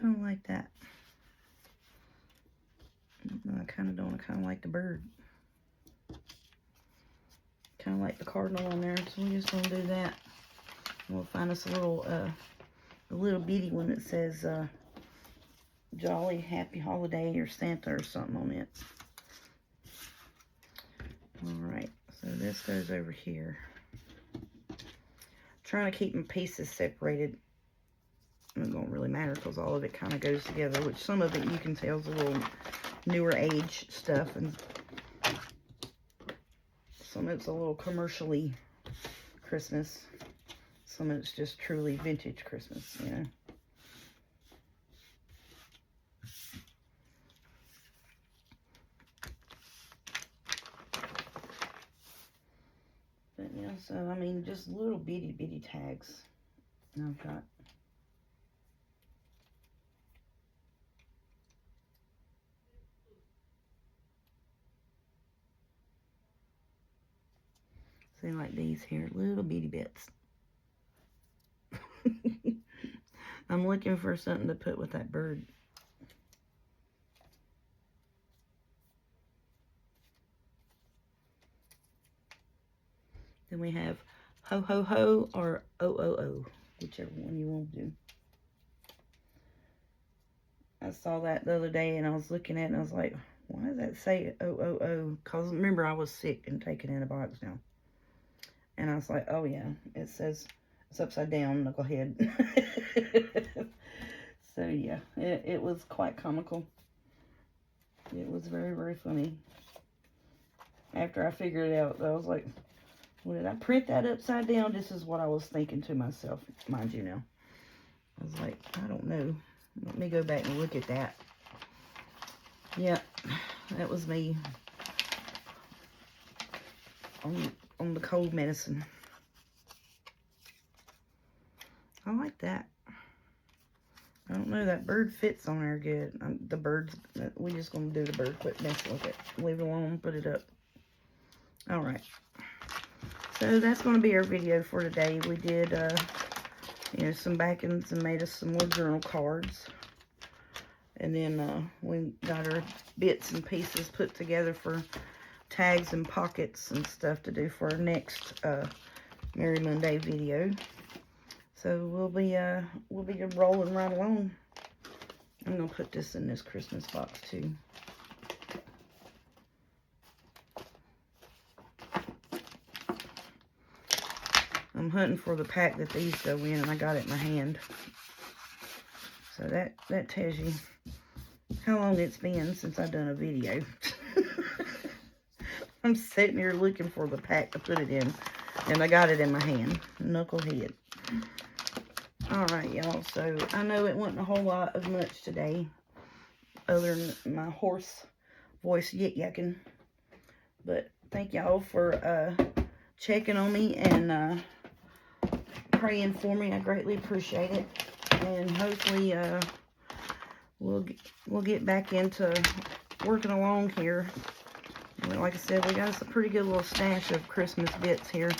Kind of like that. I kind of don't. I kind of like the bird. Kind of like the cardinal on there. So we're just going to do that. We'll find us a little bitty one that says Jolly Happy Holiday or Santa or something on it. Alright, so this goes over here. Trying to keep my pieces separated. It don't really matter because all of it kind of goes together, which some of it you can tell is a little newer age stuff, and some of it's a little commercially Christmas. Some of it's just truly vintage Christmas, you know. But yeah, so I mean, just little bitty tags. And I've got see, like these here, little bitty bits. I'm looking for something to put with that bird. Then we have ho ho ho or o, whichever one you want to do. I saw that the other day and I was looking at it and I was like, why does that say o? Because remember, I was sick and taking antibiotics now. And I was like, oh yeah, it says it's upside down, knucklehead. So yeah, it was quite comical. It was very, very funny. After I figured it out, I was like, well, did I print that upside down? This is what I was thinking to myself, mind you now. I was like, I don't know. Let me go back and look at that. Yeah, that was me on the cold medicine. I like that. I don't know, that bird fits on there good. The birds, we just gonna do the bird. Quit messing with it. Leave it alone, put it up. All right. So that's gonna be our video for today. We did, you know, some backings and made us some more journal cards. And then we got our bits and pieces put together for tags and pockets and stuff to do for our next Merry Monday video. So we'll be rolling right along. I'm gonna put this in this Christmas box too. I'm hunting for the pack that these go in, and I got it in my hand. So that tells you how long it's been since I've done a video. I'm sitting here looking for the pack to put it in, and I got it in my hand. Knucklehead. Alright, y'all, so I know it wasn't a whole lot of much today, other than my hoarse voice yik-yakking. But thank y'all for checking on me and praying for me. I greatly appreciate it. And hopefully we'll get back into working along here. Like I said, we got us a pretty good little stash of Christmas bits here.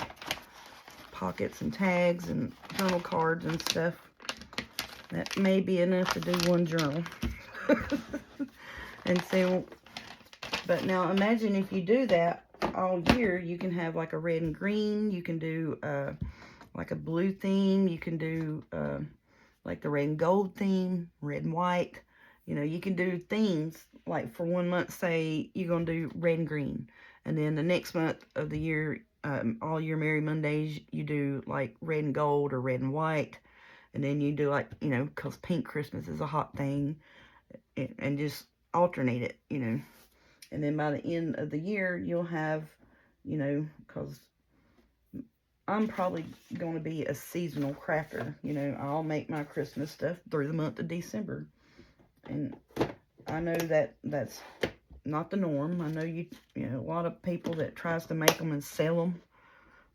Pockets and tags and journal cards and stuff. That may be enough to do one journal. And so, but now imagine if you do that all year, you can have like a red and green. You can do like a blue theme. You can do like the red and gold theme, red and white. You know, you can do themes like for 1 month, say you're going to do red and green. And then the next month of the year, all your Merry Mondays, you do like red and gold or red and white. And then you do like, you know, because pink Christmas is a hot thing. And just alternate it, you know. And then by the end of the year, you'll have, you know, because I'm probably going to be a seasonal crafter. You know, I'll make my Christmas stuff through the month of December. And I know that that's not the norm. I know you know, a lot of people that tries to make them and sell them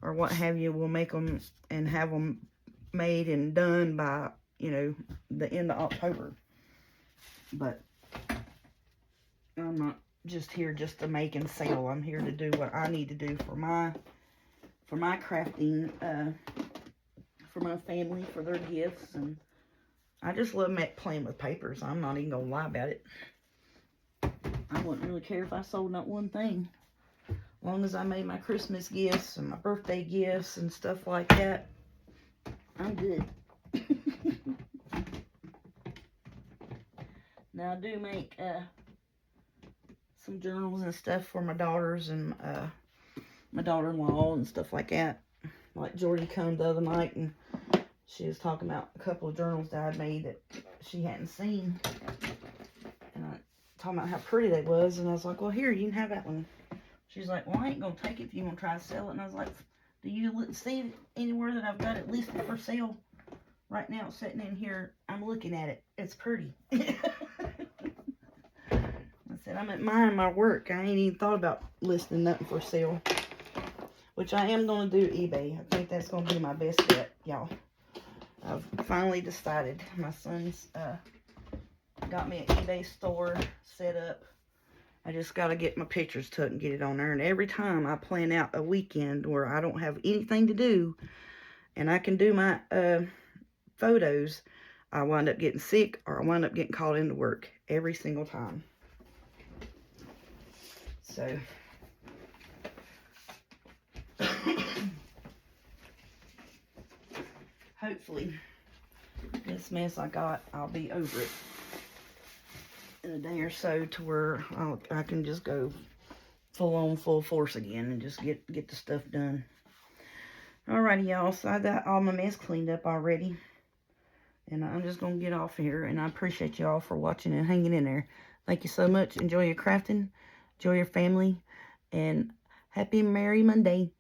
or what have you will make them and have them made and done by, you know, the end of October. But I'm not just here just to make and sell. I'm here to do what I need to do for my crafting, for my family, for their gifts. And I just love playing with papers. I'm not even gonna lie about it. I wouldn't really care if I sold not one thing. As long as I made my Christmas gifts and my birthday gifts and stuff like that, I'm good. Now I do make some journals and stuff for my daughters and my daughter-in-law and stuff like that. Like Jordy come the other night and she was talking about a couple of journals that I'd made that she hadn't seen. And I talking about how pretty they was, and I was like, well, here, you can have that one. She's like, well, I ain't gonna take it if you want to try to sell it. And I was like, do you see anywhere that I've got it listed for sale? Right now, it's sitting in here. I'm looking at it. It's pretty. I said, I'm admiring my work. I ain't even thought about listing nothing for sale. Which I am going to do eBay. I think that's going to be my best bet, y'all. I've finally decided. My son's got me an eBay store set up. I just got to get my pictures took and get it on there. And every time I plan out a weekend where I don't have anything to do, and I can do my photos, I wind up getting sick or I wind up getting called into work every single time. So, hopefully, this mess I got, I'll be over it in a day or so to where I can just go full force again and just get the stuff done. Alrighty, y'all. So I got all my mess cleaned up already. And I'm just going to get off here. And I appreciate y'all for watching and hanging in there. Thank you so much. Enjoy your crafting. Enjoy your family. And happy Merry Monday.